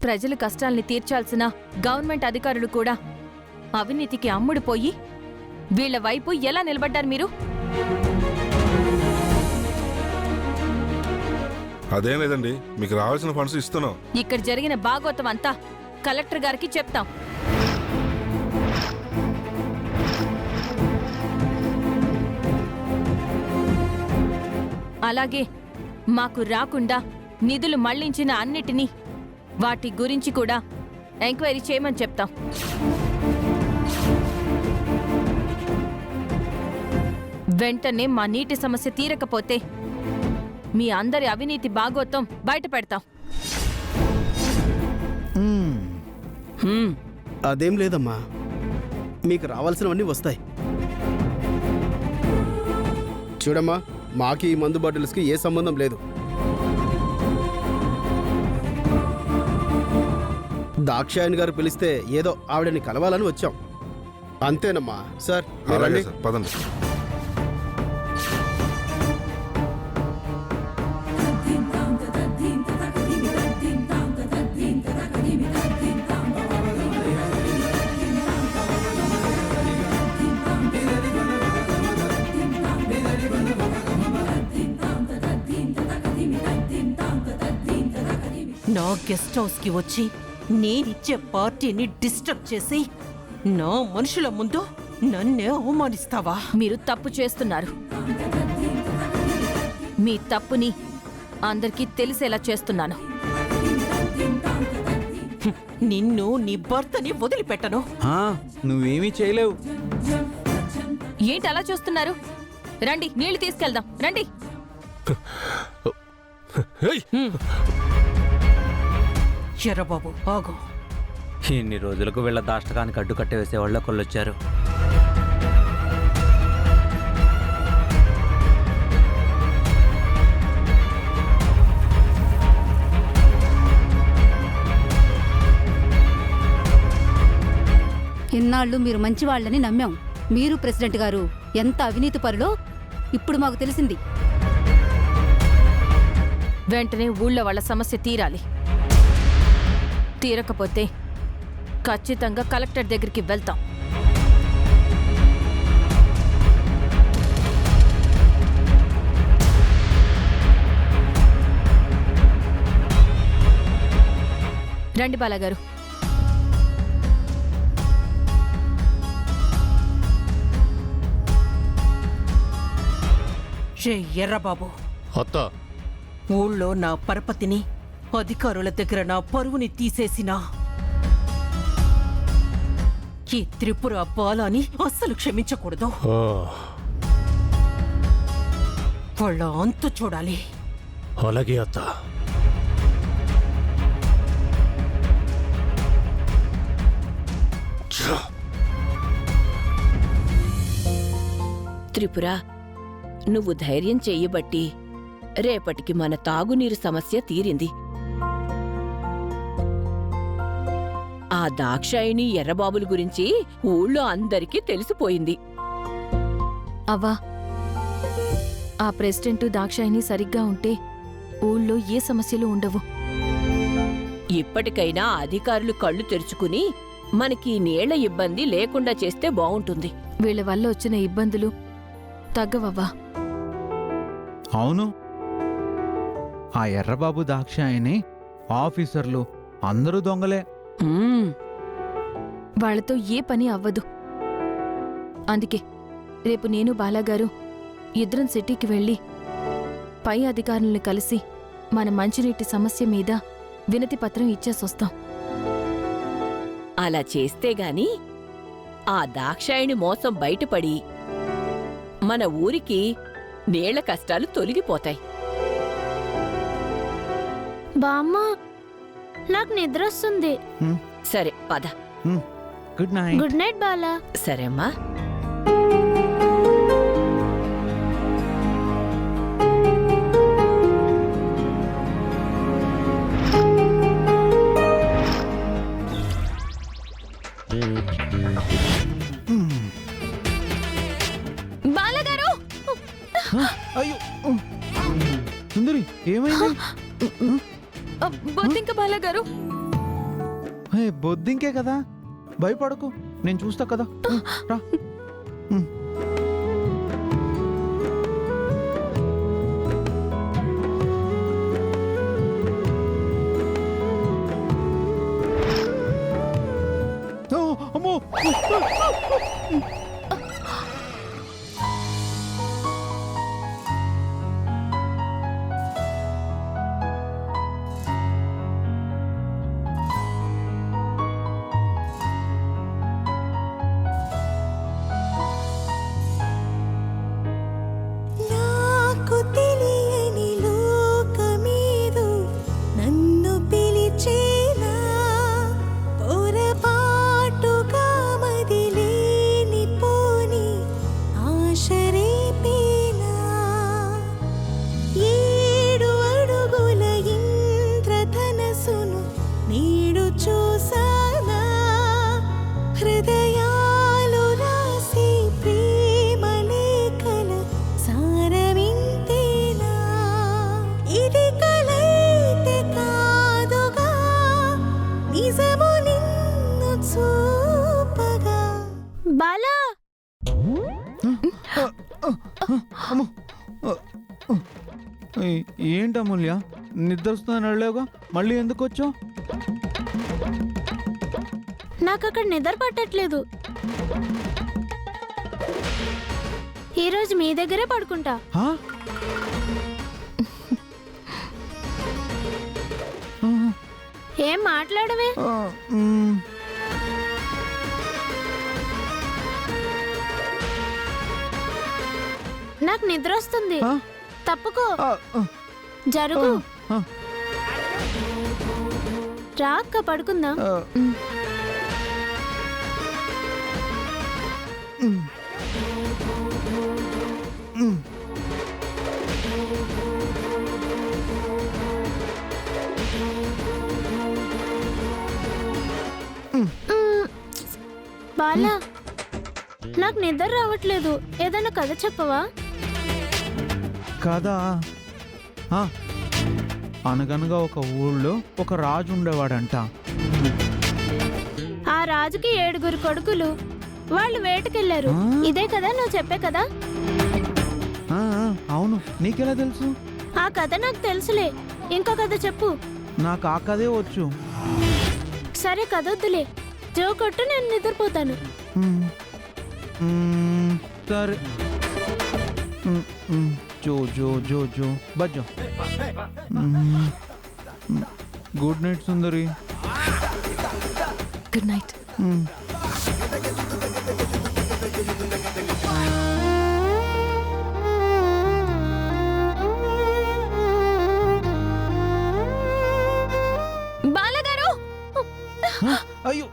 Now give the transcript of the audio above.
ప్రజల కష్టాల్ని తీర్చాల్సిన గవర్నమెంట్ అధికారులు కూడా అవినీతికి అమ్ముడుపోయి వీళ్ల వైపు ఎలా నిలబడ్డారు మీరు? అదేం లేదండి, మీకు రావాల్సిన ఫండ్స్ ఇస్తున్నాం. ఇక్కడ జరిగిన భాగవతం అంతా కలెక్టర్ గారికి చెప్తాం. అలాగే మాకు రాకుండా నిధులు మళ్లించిన అన్నిటినీ వాటి గురించి కూడా ఎంక్వైరీ చేయమని చెప్తాం. వెంటనే మా నీటి సమస్య తీరకపోతే మీ అందరి అవినీతి భాగోతం బయట పెడతాం. అదేం లేదమ్మా, మీకు రావాల్సినవన్నీ వస్తాయి. చూడమ్మా, మాకు ఈ మందు బాటిల్స్కి ఏ సంబంధం లేదు. దాక్షాయణి గారు పిలిస్తే ఏదో ఆవిడని కలవాలని వచ్చాం, అంతేనమ్మా. సార్ అలాగే సార్, పదండి. నా గెస్ట్ హౌస్ కి వచ్చి నేనిచ్చే పార్టీని డిస్టర్బ్ చేసి నా మనుషుల ముందు నన్నే అవమానిస్తావా? మీరు తప్పు చేస్తున్నారు. మీ తప్పుని అందరికీ తెలిసేలా చేస్తున్నాను. నిన్ను నీ భర్తని వదిలిపెట్టను. నువ్వేమీ చేయలేవు. ఏంటి అలా చూస్తున్నారు? రండి, నీళ్లు తీసుకెళ్దాం. రండి. ఎర్రబాబు ఆగు. ఇన్ని రోజులకు వీళ్ళ దాష్టకానికి అడ్డు కట్టేసే వాళ్ళ కొల్లొచ్చారు. ఇన్నాళ్ళు మీరు మంచివాళ్లని నమ్మాం. మీరు ప్రెసిడెంట్ గారు ఎంత అవినీతి పరులో ఇప్పుడు మాకు తెలిసింది. వెంటనే ఊళ్ళో వాళ్ళ సమస్య తీరాలి. తీరకపోతే ఖచ్చితంగా కలెక్టర్ దగ్గరికి వెళ్తాం. రండి బాలాగారు. ఎర్రబాబు, అత్త, ఊళ్ళో నా పరపతిని, అధికారుల దగ్గర నా పరువుని తీసేసినా ఈ త్రిపుర బాలాని అస్సలు క్షమించకూడదు. వాళ్ళ అంతు చూడాలి. అలాగే అత్త. త్రిపుర, నువ్వు ధైర్యం చెయ్యబట్టి రేపటికి మన తాగునీరు సమస్య తీరింది. ఆ దాక్షాయిని ఎర్రబాబుల గురించి ఊళ్ళో అందరికీ తెలిసిపోయింది. అవ్వా, ఆ ప్రెసిడెంట్ దాక్షాయిని సరిగ్గా ఉంటే ఊళ్ళో ఏ సమస్యలు ఉండవు. ఇప్పటికైనా అధికారులు కళ్ళు తెరుచుకుని మనకి నీళ్ల ఇబ్బంది లేకుండా చేస్తే బావుంటుంది. వీళ్ళ వల్ల వచ్చిన ఇబ్బందులు తగ్గవవ్వా. అవును, ఆ ఎర్రబాబు దాక్షాయిని ఆఫీసర్లు అందరూ దొంగలే. వాళ్లతో ఏ పని అవ్వదు. అందుకే రేపు నేను బాలాగారు ఇద్దరం సిటీకి వెళ్ళి పై అధికారుల్ని కలిసి మన మంచినీటి సమస్య మీద వినతి పత్రం ఇచ్చేసొస్తాం. అలా చేస్తేగాని ఆ దాక్షాయిని మోసం బయటపడి మన ఊరికి నీళ్ల కష్టాలు తొలగిపోతాయి. బామ్మ, నాకు నిద్ర వస్తుంది. సరే పద. Good night. Good night Bala. సరే అమ్మా. బాలాగారు! అయ్యో సుందరి, ఏమైంది? బొద్దింక బాలాగారు, హే, బొద్దింకే కదా, భయపడకు, నేను చూస్తా కదా. రా. ఓ, అమ్మో. నాకు తెలియని లోకమేదో నన్ను పిలిచేనా, పొరపాటుగా మదిలేని పోని ఆశరేపేనా. 7 అడుగుల ఇంద్రధనసును నేడు చూసానా, హృదయాలు రాసే ప్రేమ లేఖల సారమింతేనా. ఇది కలైతే కాదుగా, నిజము నిన్ను చూపగా. బాలా అమ్మో. ఏంటి అమూల్య, నిద్ర వస్తుందని వెళ్ళావుగా, మళ్ళీ ఎందుకు వచ్చావు? నాకు అక్కడ నిద్ర పట్టట్లేదు. ఈరోజు మీ దగ్గరే పడుకుంటా. హా? ఏం మాట్లాడవే? ఆ, మ్, నాకు నిద్ర వస్తుంది. ఆ, తప్పుకో, ఆ, ఆ, జరుగు. ఆ, రా అక్క, పడుకుందాం. ఆ. మ్. మ్. బాలా, నాకు నిద్ర రావట్లేదు. ఏదైనా కథ చెప్పవా? కదా, ఆ, అనగనగా ఒక ఊళ్ళో ఒక రాజు ఉండేవాడంట. ఆ రాజుకి 7 కొడుకులు. వాళ్ళు వేటకెళ్లారు. ఆ? ఇదే కదా నువ్వు చెప్పే కదా? ఆ, ఆ, అవును, నీకెలా తెలుసు? ఆ కథ నాకు తెలుసులే. ఇంకో కథ చెప్పు. నాకు ఆ కథే వచ్చు. సరే, కథొద్దులే. జో కొట్టు, నేను నిద్రపోతాను. మ్. మ్, సరే. మ్, మ్, జో జో జో జో బజ్జో. గుడ్ నైట్ సుందరి. Good night. మ్. బాలగారు, అయ్యో.